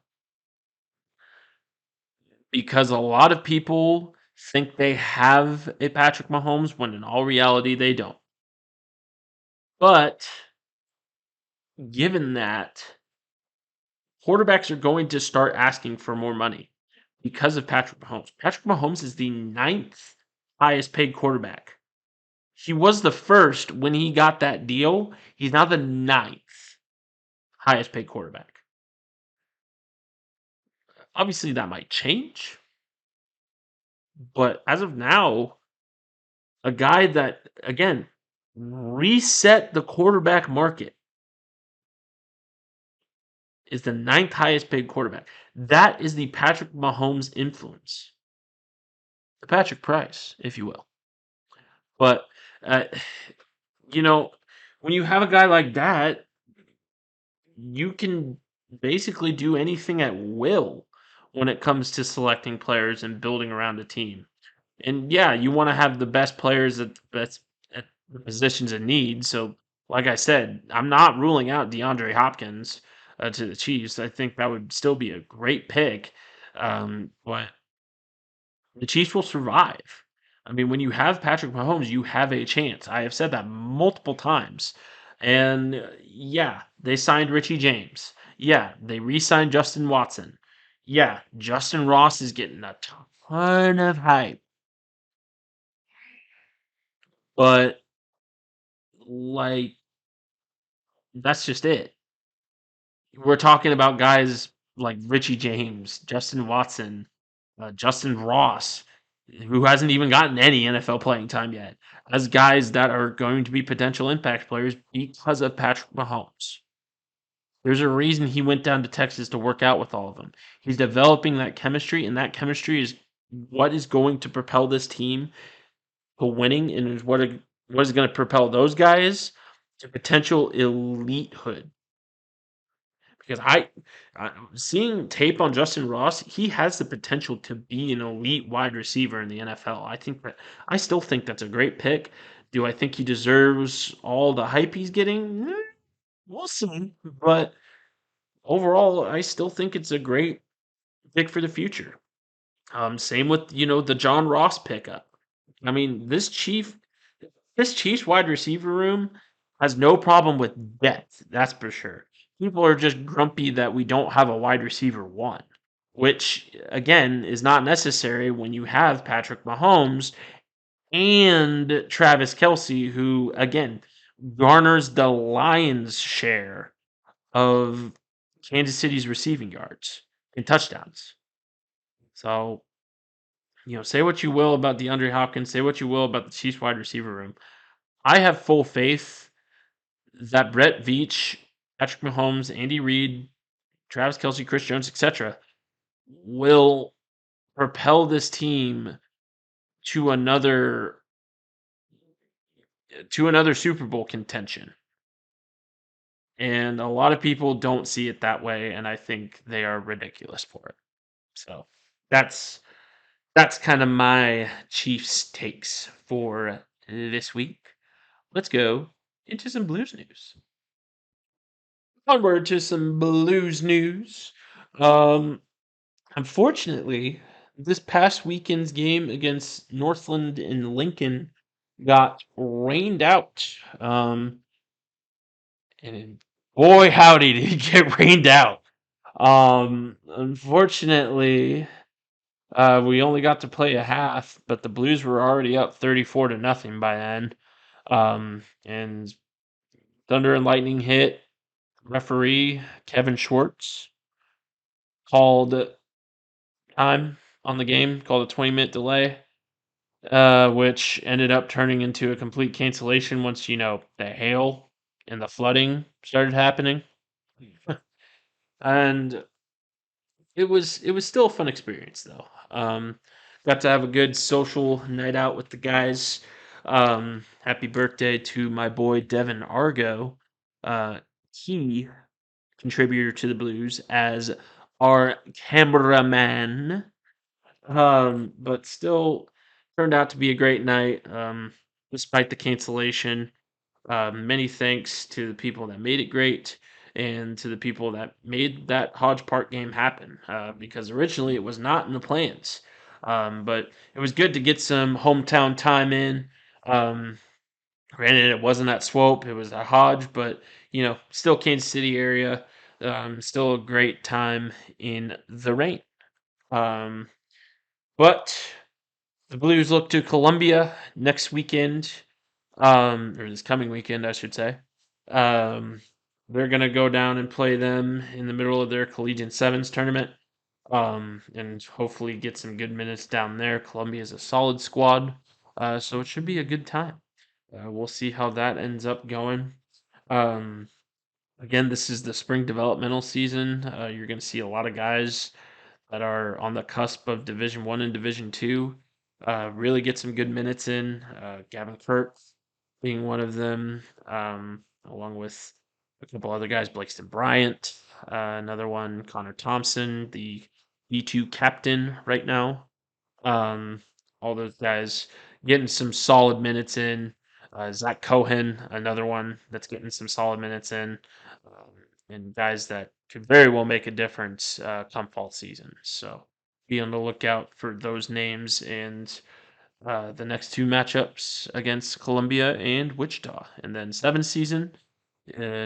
Because a lot of people think they have a Patrick Mahomes when in all reality they don't. But given that, quarterbacks are going to start asking for more money because of Patrick Mahomes. Patrick Mahomes is the ninth highest paid quarterback. He was the first when he got that deal. He's now the ninth highest paid quarterback. Obviously, that might change. But as of now, a guy that again reset the quarterback market is the ninth highest paid quarterback. That is the Patrick Mahomes influence, the Patrick Price, if you will. But uh, you know, when you have a guy like that, you can basically do anything at will when it comes to selecting players and building around a team. And yeah, you want to have the best players at the positions in need. So, like I said, I'm not ruling out DeAndre Hopkins to the Chiefs. I think that would still be a great pick. But the Chiefs will survive. I mean, when you have Patrick Mahomes, you have a chance. I have said that multiple times. And yeah, they signed Richie James. Yeah, they re signed Justin Watson. Yeah, Justin Ross is getting a ton of hype. But, like, that's just it. We're talking about guys like Richie James, Justin Watson, Justin Ross, who hasn't even gotten any NFL playing time yet, as guys that are going to be potential impact players because of Patrick Mahomes. There's a reason he went down to Texas to work out with all of them. He's developing that chemistry, and that chemistry is what is going to propel this team to winning, and is what is going to propel those guys to potential elitehood. Because I seeing tape on Justin Ross, he has the potential to be an elite wide receiver in the NFL. I still think that's a great pick. Do I think he deserves all the hype he's getting? We'll see. But overall, I still think it's a great pick for the future. Same with the John Ross pickup. I mean, this Chiefs wide receiver room has no problem with depth. That's for sure. People are just grumpy that we don't have a wide receiver one, which again is not necessary when you have Patrick Mahomes and Travis Kelsey, who again garners the lion's share of Kansas City's receiving yards and touchdowns. So, say what you will about DeAndre Hopkins, say what you will about the Chiefs wide receiver room. I have full faith that Brett Veach, Patrick Mahomes, Andy Reid, Travis Kelsey, Chris Jones, etc., will propel this team to another Super Bowl contention. And a lot of people don't see it that way, and I think they are ridiculous for it. So that's that's kind of my Chiefs takes for this week. Let's go into some Blues news. Onward to some Blues news. Um, Unfortunately, this past weekend's game against Northland and Lincoln got rained out. And boy, howdy, did it get rained out. Unfortunately, we only got to play a half, but the Blues were already up 34 to nothing by then. And Thunder and Lightning hit. Referee Kevin Schwartz called time on the game, called a 20-minute delay, which ended up turning into a complete cancellation once the hail and the flooding started happening. And it was still a fun experience though. Got to have a good social night out with the guys. Happy birthday to my boy Devin Argo. He contributor to the Blues as our cameraman. But still turned out to be a great night, despite the cancellation. Many thanks to the people that made it great and to the people that made that Hodge Park game happen, because originally it was not in the plans. But it was good to get some hometown time in. Granted, it wasn't at Swope, it was at Hodge, but still Kansas City area. Still a great time in the rain. Um, but the Blues look to Columbia next weekend, or this coming weekend, I should say. Um, they're gonna go down and play them in the middle of their Collegiate Sevens tournament. and hopefully get some good minutes down there. Columbia is a solid squad, so it should be a good time. We'll see how that ends up going. Um, Again, this is the spring developmental season. You're going to see a lot of guys that are on the cusp of Division One and Division Two really get some good minutes in. Gavin Kirk being one of them, along with a couple other guys, Blakeston Bryant, another one, Connor Thompson, the B2 captain right now. Um, all those guys getting some solid minutes in. Zach Cohen, another one that's getting some solid minutes in, um, and guys that could very well make a difference come fall season. So be on the lookout for those names and the next two matchups against Columbia and Wichita. And then seventh season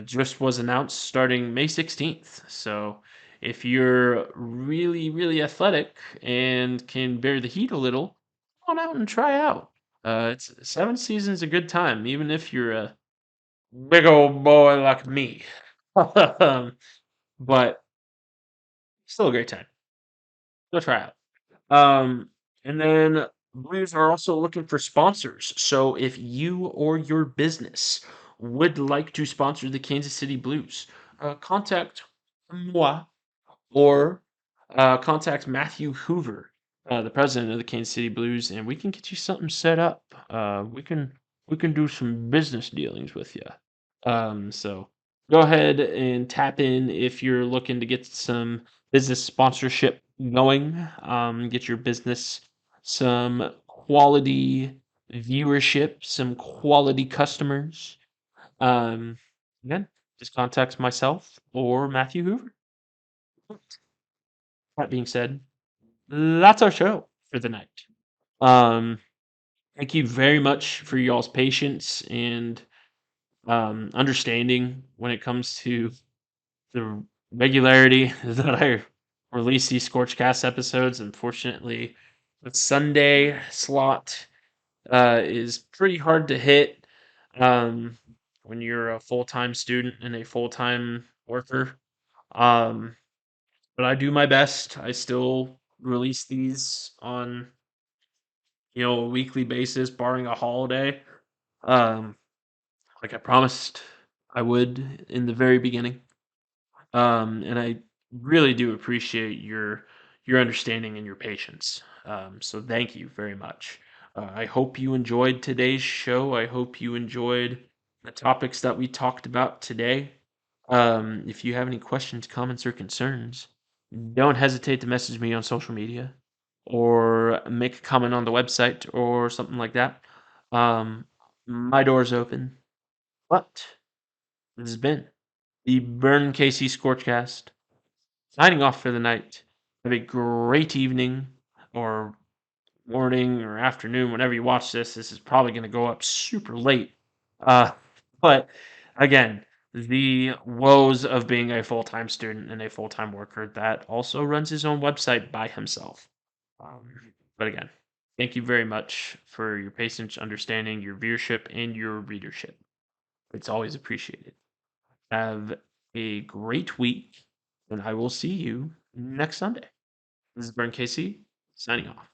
just was announced starting May 16th. So if you're really, really athletic and can bear the heat a little, come on out and try out. It's seventh season's a good time, even if you're a big old boy like me. But still a great time. Go try out. Um, and then Blues are also looking for sponsors. So if you or your business would like to sponsor the Kansas City Blues, contact moi or contact Matthew Hoover, the president of the Kansas City Blues, and we can get you something set up. We can do some business dealings with you. So go ahead and tap in if you're looking to get some business sponsorship going. Get your business some quality viewership, some quality customers. Um, Again, just contact myself or Matthew Hoover. That being said, that's our show for the night. Um, Thank you very much for y'all's patience and understanding when it comes to the regularity that I release these Scorchcast episodes. Unfortunately, the Sunday slot is pretty hard to hit um, when you're a full time student and a full time worker. Um, but I do my best. I still release these on a weekly basis, barring a holiday. Um, like I promised I would in the very beginning. And I really do appreciate your understanding and your patience. So thank you very much. I hope you enjoyed today's show. I hope you enjoyed the topics that we talked about today. If you have any questions, comments, or concerns, don't hesitate to message me on social media or make a comment on the website or something like that. My door's open. But this has been the Burn KC Scorchcast. Signing off for the night. Have a great evening or morning or afternoon whenever you watch this. This is probably going to go up super late. Uh, but again, the woes of being a full time student and a full time worker that also runs his own website by himself. But again, thank you very much for your patience, understanding, your viewership, and your readership. It's always appreciated. Have a great week, and I will see you next Sunday. This is Burn KC, signing off.